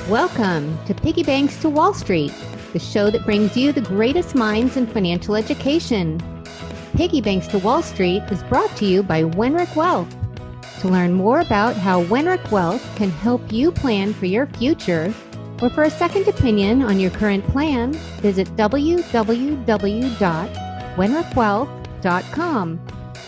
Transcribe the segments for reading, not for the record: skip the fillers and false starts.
Welcome to Piggy Banks to Wall Street, the show that brings you the greatest minds in financial education. Piggy Banks to Wall Street is brought to you by Wenrich Wealth. To learn more about how Wenrich Wealth can help you plan for your future, or for a second opinion on your current plan, visit www.wenrichwealth.com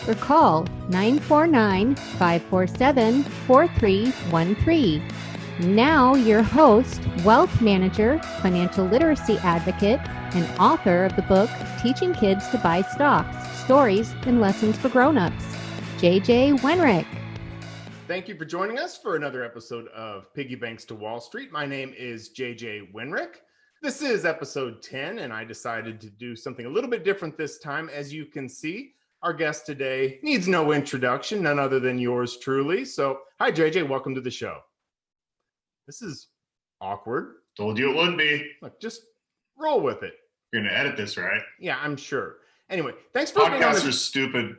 or call 949-547-4313. Now your host, wealth manager, financial literacy advocate, and author of the book Teaching Kids to Buy Stocks, Stories and Lessons for Grown-Ups, JJ Wenrich. Thank you for joining us for another episode of Piggy Banks to Wall Street. My name is JJ Wenrich. This is episode 10, and I decided to do something a little bit different this time. As you can see, our guest today needs no introduction, none other than yours truly. So, hi, JJ. Welcome to the show. This is awkward. Told you it would be. Look, just roll with it. You're going to edit this, right? Yeah, I'm sure. Anyway, thanks for being on Podcasts are stupid.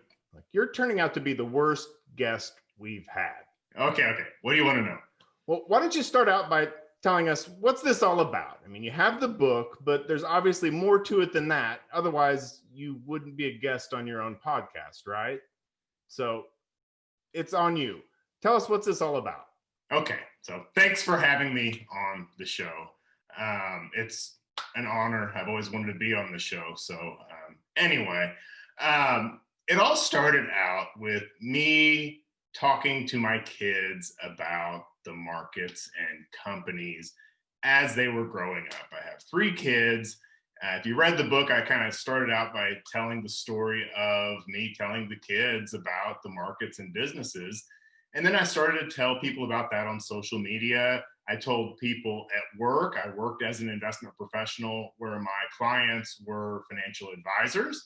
You're turning out to be the worst guest we've had. Okay. What do you want to know? Well, why don't you start out by telling us what's this all about? I mean, you have the book, but there's obviously more to it than that. Otherwise, you wouldn't be a guest on your own podcast, right? So it's on you. Tell us what's this all about. Okay, so thanks for having me on the show. It's an honor. I've always wanted to be on the show. So anyway, it all started out with me talking to my kids about the markets and companies as they were growing up. I have 3 kids. If you read the book, I kind of started out by telling the story of me telling the kids about the markets and businesses. And then I started to tell people about that on social media. I told people at work. I worked as an investment professional where my clients were financial advisors.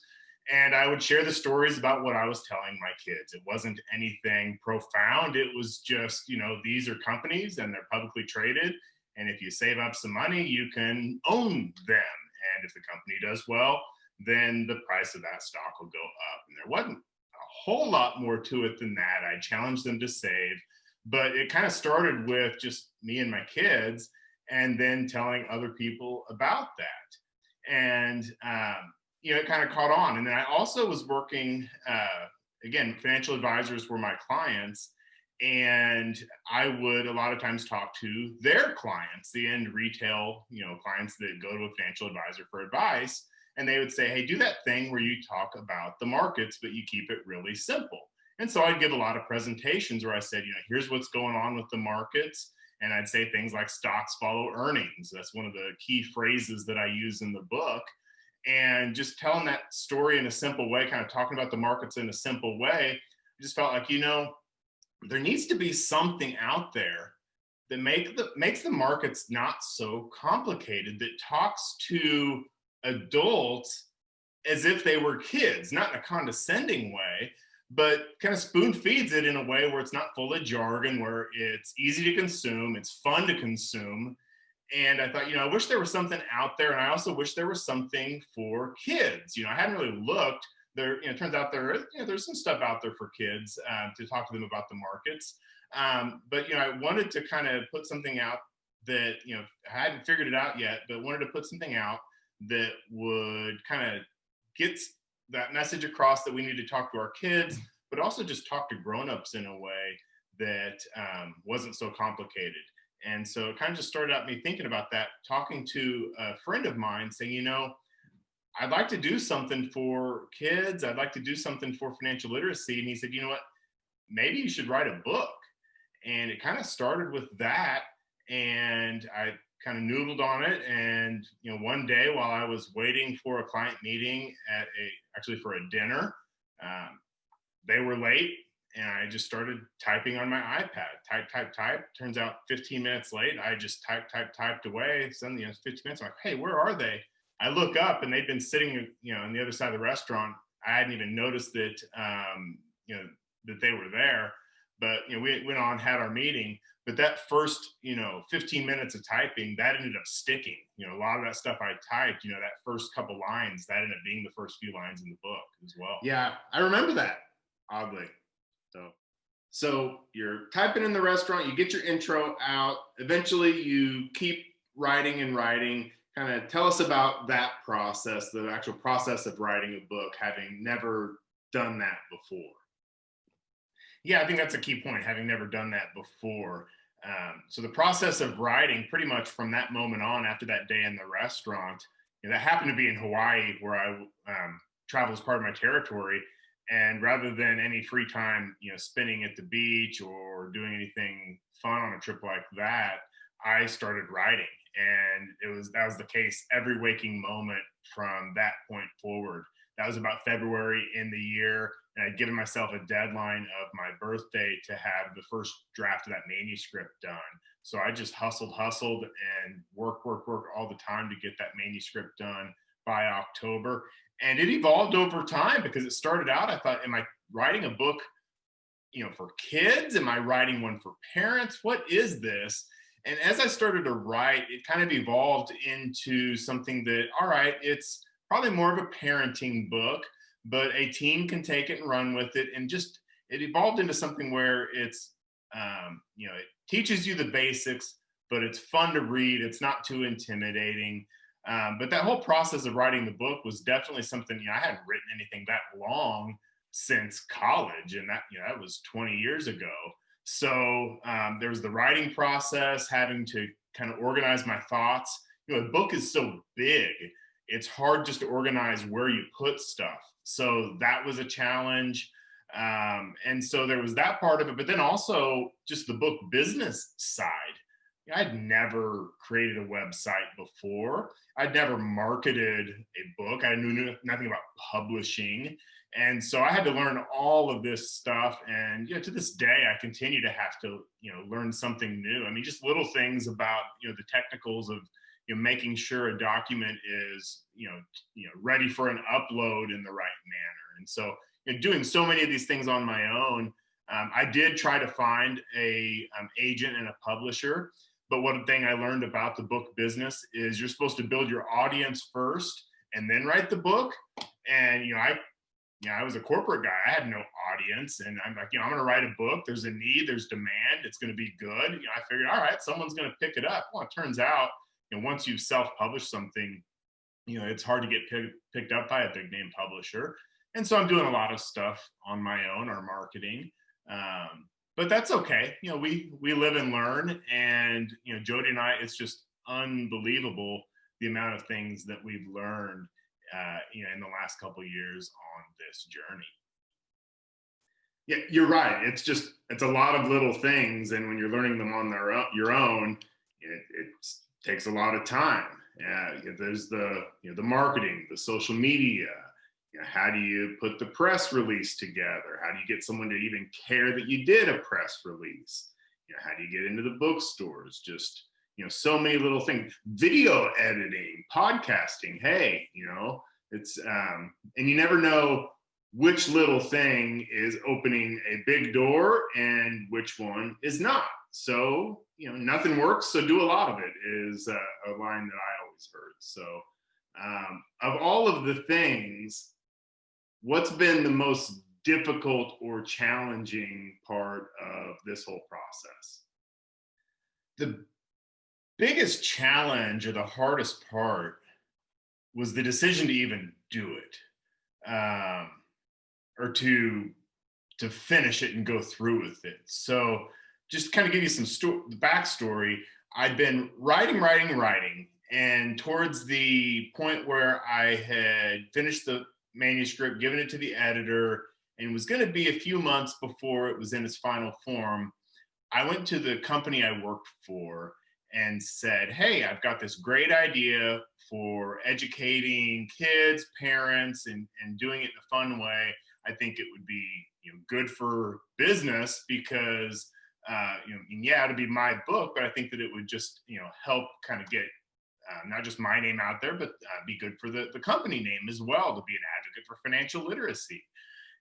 And I would share the stories about what I was telling my kids. It wasn't anything profound. It was just, these are companies and they're publicly traded. And if you save up some money, you can own them. And if the company does well, then the price of that stock will go up. And there wasn't a whole lot more to it than that. I challenged them to save, but it kind of started with just me and my kids and then telling other people about that. And, it kind of caught on. And then I also was working, again, financial advisors were my clients. And I would a lot of times talk to their clients, the end retail, clients that go to a financial advisor for advice. And they would say, hey, do that thing where you talk about the markets, but you keep it really simple. And so I'd give a lot of presentations where I said, here's what's going on with the markets. And I'd say things like stocks follow earnings. That's one of the key phrases that I use in the book. And just telling that story in a simple way, kind of talking about the markets in a simple way, I just felt like, there needs to be something out there that makes the markets not so complicated, that talks to adults as if they were kids, not in a condescending way, but kind of spoon feeds it in a way where it's not full of jargon, where it's easy to consume, it's fun to consume. And I thought, I wish there was something out there. And I also wish there was something for kids. I hadn't really looked there. It turns out there's some stuff out there for kids to talk to them about the markets. But I wanted to kind of put something out that, I hadn't figured it out yet, but wanted to put something out that would kind of get that message across that we need to talk to our kids, but also just talk to grownups in a way that wasn't so complicated. And so it kind of just started out me thinking about that, talking to a friend of mine saying, I'd like to do something for kids. I'd like to do something for financial literacy. And he said, what, maybe you should write a book. And it kind of started with that. And I kind of noodled on it. And, one day while I was waiting for a client meeting for a dinner, they were late. And I just started typing on my iPad, type. Turns out 15 minutes late, I just typed away. Suddenly, 15 minutes, I'm like, hey, where are they? I look up and they'd been sitting, on the other side of the restaurant. I hadn't even noticed that, that they were there. But, we went on, had our meeting. But that first, 15 minutes of typing, that ended up sticking. A lot of that stuff I typed, that first couple lines, that ended up being the first few lines in the book as well. Yeah, I remember that, oddly. So So you're typing in the restaurant, you get your intro out, eventually you keep writing and writing. Kind of tell us about that process, the actual process of writing a book, having never done that before. Yeah, I think that's a key point, having never done that before. So the process of writing, pretty much from that moment on, after that day in the restaurant, that happened to be in Hawaii, where I travel as part of my territory. And rather than any free time, spending at the beach or doing anything fun on a trip like that, I started writing, and that was the case every waking moment from that point forward. That was about February in the year, and I'd given myself a deadline of my birthday to have the first draft of that manuscript done. So I just hustled, and work all the time to get that manuscript done by October. And it evolved over time, because it started out, I thought, am I writing a book, for kids? Am I writing one for parents? What is this? And as I started to write, it kind of evolved into something that, all right, it's probably more of a parenting book, but a teen can take it and run with it. And just, it evolved into something where it's, it teaches you the basics, but it's fun to read. It's not too intimidating. But that whole process of writing the book was definitely something, I hadn't written anything that long since college. And that was 20 years ago. So there was the writing process, having to kind of organize my thoughts. A book is so big, it's hard just to organize where you put stuff. So that was a challenge. And so there was that part of it, but then also just the book business side. I'd never created a website before. I'd never marketed a book. I knew nothing about publishing. And so I had to learn all of this stuff. And to this day, I continue to have to, learn something new. I mean, just little things about, the technicals of, making sure a document is, ready for an upload in the right manner. And so, doing so many of these things on my own, I did try to find a agent and a publisher. But one thing I learned about the book business is you're supposed to build your audience first and then write the book. And, I was a corporate guy. I had no audience. And I'm like, I'm going to write a book. There's a need, there's demand. It's going to be good. I figured, all right, someone's going to pick it up. Well, it turns out, once you self-publish something, it's hard to get picked up by a big name publisher. And so I'm doing a lot of stuff on my own, our marketing. But that's okay. We live and learn. And, Jody and I, it's just unbelievable the amount of things that we've learned, in the last couple of years on this journey. Yeah, you're right. It's a lot of little things. And when you're learning them on your own, it takes a lot of time. There's the marketing, the social media. How do you put the press release together? How do you get someone to even care that you did a press release? How do you get into the bookstores? Just, so many little things. Video editing, podcasting. Hey, it's, and you never know which little thing is opening a big door and which one is not. So, nothing works, so do a lot of it is a line that I always heard. So, of all of the things, what's been the most difficult or challenging part of this whole process? The biggest challenge, or the hardest part, was the decision to even do it, or to finish it and go through with it. So just kind of give you some backstory. I'd been writing, and towards the point where I had finished the manuscript, given it to the editor, and it was going to be a few months before it was in its final form, I went to the company I worked for and said, hey, I've got this great idea for educating kids, parents, and doing it in a fun way. I think it would be good for business because it'd be my book, but I think that it would just help kind of get not just my name out there, but be good for the company name as well, to be an advocate for financial literacy.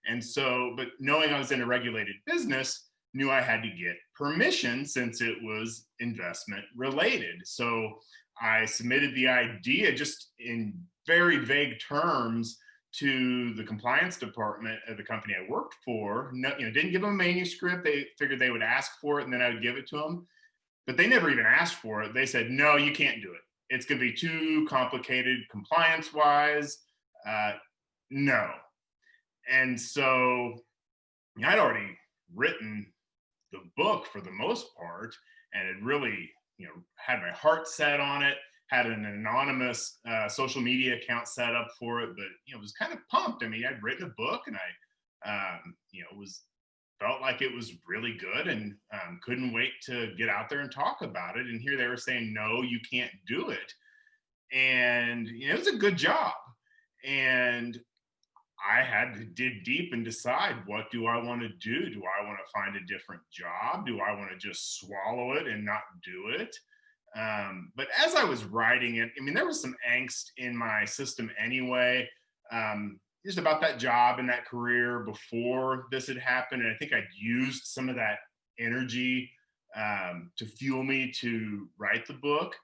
And so, but knowing I was in a regulated business, knew I had to get permission since it was investment related. So I submitted the idea just in very vague terms to the compliance department of the company I worked for. No, didn't give them a manuscript. They figured they would ask for it and then I would give it to them. But they never even asked for it. They said, no, you can't do it. It's going to be too complicated compliance-wise. No. And so I'd already written the book for the most part, and it really, had my heart set on it, had an anonymous social media account set up for it, but, was kind of pumped. I mean, I'd written a book and I, felt like it was really good and couldn't wait to get out there and talk about it. And here they were saying, no, you can't do it. And, it was a good job. And I had to dig deep and decide, what do I want to do? Do I want to find a different job? Do I want to just swallow it and not do it? But as I was writing it, there was some angst in my system anyway, just about that job and that career before this had happened. And I think I'd used some of that energy to fuel me to write the book.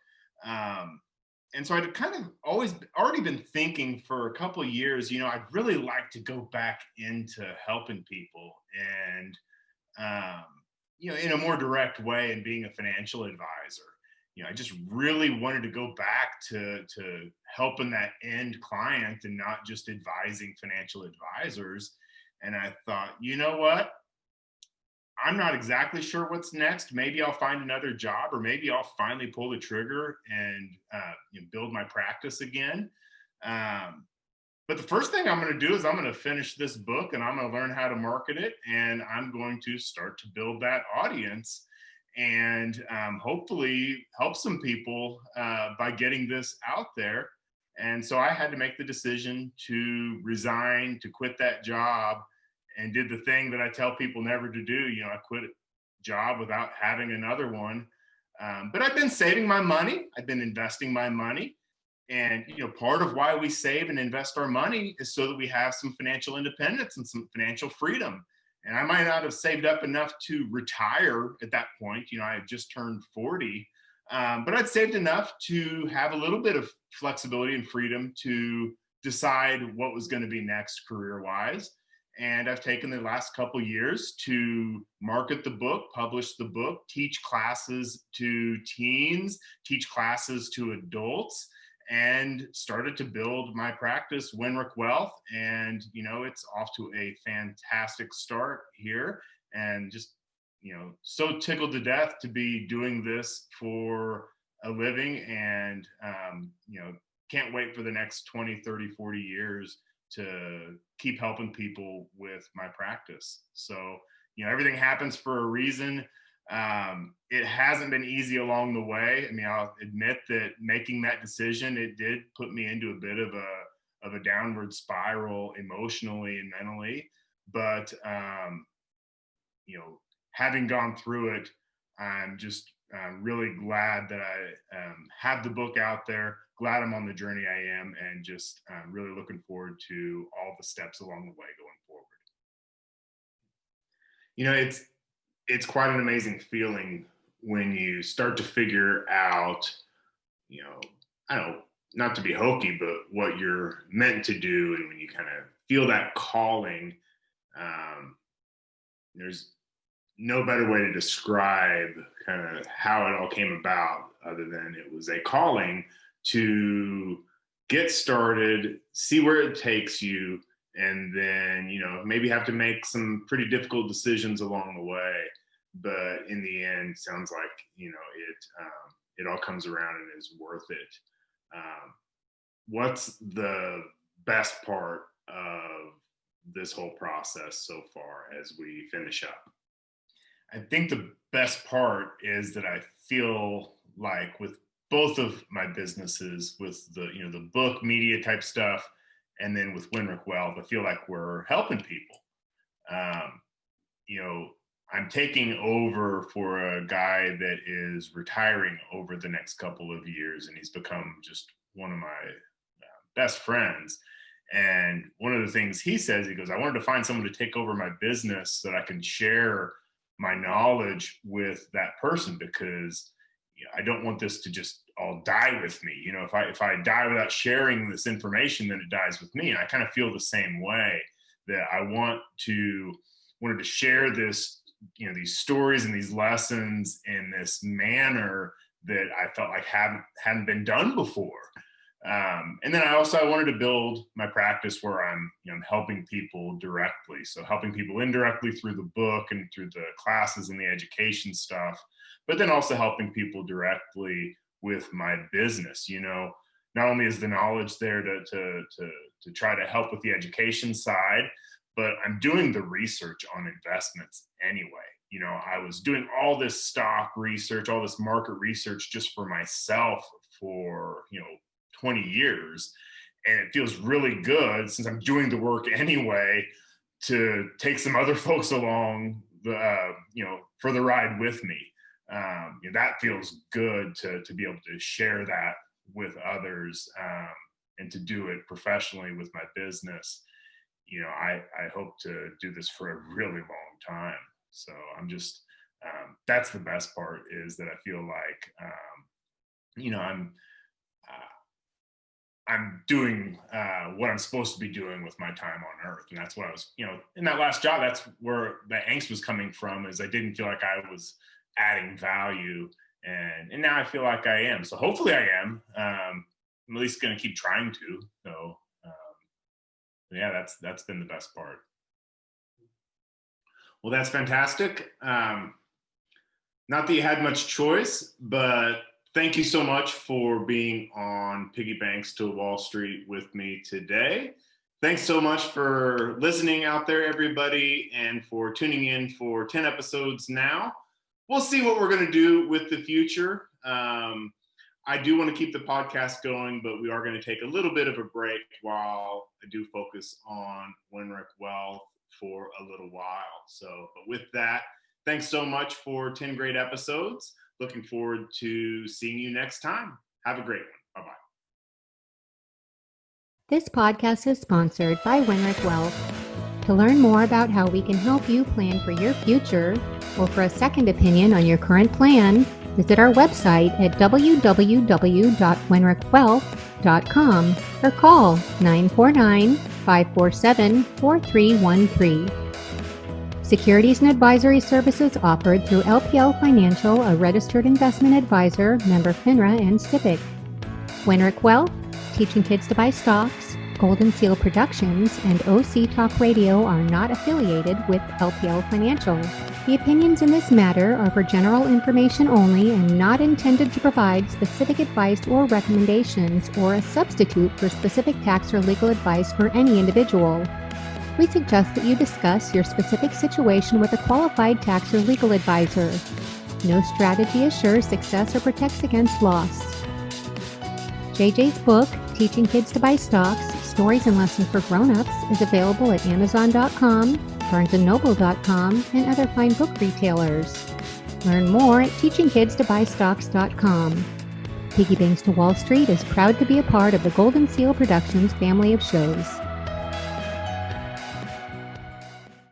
And so I'd kind of already been thinking for a couple of years, I'd really like to go back into helping people and, in a more direct way and being a financial advisor. I just really wanted to go back to helping that end client and not just advising financial advisors. And I thought, you know what? I'm not exactly sure what's next. Maybe I'll find another job, or maybe I'll finally pull the trigger and build my practice again. But the first thing I'm going to do is I'm going to finish this book and I'm going to learn how to market it. And I'm going to start to build that audience and hopefully help some people by getting this out there. And so I had to make the decision to resign, to quit that job, and did the thing that I tell people never to do. I quit a job without having another one. But I've been saving my money. I've been investing my money. And, part of why we save and invest our money is so that we have some financial independence and some financial freedom. And I might not have saved up enough to retire at that point. I had just turned 40, but I'd saved enough to have a little bit of flexibility and freedom to decide what was going to be next career-wise. And I've taken the last couple of years to market the book, publish the book, teach classes to teens, teach classes to adults, and started to build my practice, Wenrich Wealth. And, it's off to a fantastic start here. And just, so tickled to death to be doing this for a living. And, can't wait for the next 20, 30, 40 years to keep helping people with my practice. So, everything happens for a reason. It hasn't been easy along the way. I'll admit that making that decision, it did put me into a bit of a downward spiral emotionally and mentally. But, having gone through it, I'm just really glad that I have the book out there, glad I'm on the journey I am, and just really looking forward to all the steps along the way going forward. It's quite an amazing feeling when you start to figure out, I don't know, not to be hokey, but what you're meant to do. And when you kind of feel that calling, there's no better way to describe kind of how it all came about other than it was a calling to get started, see where it takes you, and then, maybe have to make some pretty difficult decisions along the way. But in the end, sounds like, it all comes around and is worth it. What's the best part of this whole process so far as we finish up? I think the best part is that I feel like with both of my businesses, with the book media type stuff, and then with Wenrich Wealth, I feel like we're helping people. I'm taking over for a guy that is retiring over the next couple of years, and he's become just one of my best friends. And one of the things he says, he goes, I wanted to find someone to take over my business so that I can share my knowledge with that person, because I don't want this to just all die with me. If I die without sharing this information, then it dies with me. And I kind of feel the same way, that I wanted to share this, these stories and these lessons in this manner that I felt like hadn't been done before. And then I wanted to build my practice where I'm helping people directly. So helping people indirectly through the book and through the classes and the education stuff, but then also helping people directly with my business. Not only is the knowledge there to try to help with the education side, but I'm doing the research on investments anyway. I was doing all this stock research, all this market research just for myself for, 20 years. And it feels really good, since I'm doing the work anyway, to take some other folks along for the ride with me. That feels good to be able to share that with others, and to do it professionally with my business. I hope to do this for a really long time. So I'm just, that's the best part, is that I feel like, I'm doing what I'm supposed to be doing with my time on earth. And that's what I was, in that last job, that's where the angst was coming from, is I didn't feel like I was adding value. And now I feel like I am. So hopefully I am. I'm at least going to keep trying to. So yeah, that's been the best part. Well, that's fantastic. Not that you had much choice, but thank you so much for being on Piggy Banks to Wall Street with me today. Thanks so much for listening out there, everybody, and for tuning in for 10 episodes now. We'll see what we're going to do with the future. I do want to keep the podcast going, but we are going to take a little bit of a break while I do focus on Wenrich Wealth for a little while. But with that, thanks so much for 10 great episodes. Looking forward to seeing you next time. Have a great one. Bye-bye. This podcast is sponsored by Wenrich Wealth. To learn more about how we can help you plan for your future, or for a second opinion on your current plan, visit our website at www.wenrichwealth.com or call 949-547-4313. Securities and advisory services offered through LPL Financial, a registered investment advisor, member FINRA and SIPC. Wenrich Wealth, teaching kids to buy stocks, Golden Seal Productions, and OC Talk Radio are not affiliated with LPL Financial. The opinions in this matter are for general information only and not intended to provide specific advice or recommendations or a substitute for specific tax or legal advice for any individual. We suggest that you discuss your specific situation with a qualified tax or legal advisor. No strategy assures success or protects against loss. JJ's book, Teaching Kids to Buy Stocks, Stories and Lessons for Grown-Ups, is available at Amazon.com, BarnesandNoble.com, and other fine book retailers. Learn more at TeachingKidsToBuyStocks.com. Piggy Banks to Wall Street is proud to be a part of the Golden Seal Productions family of shows.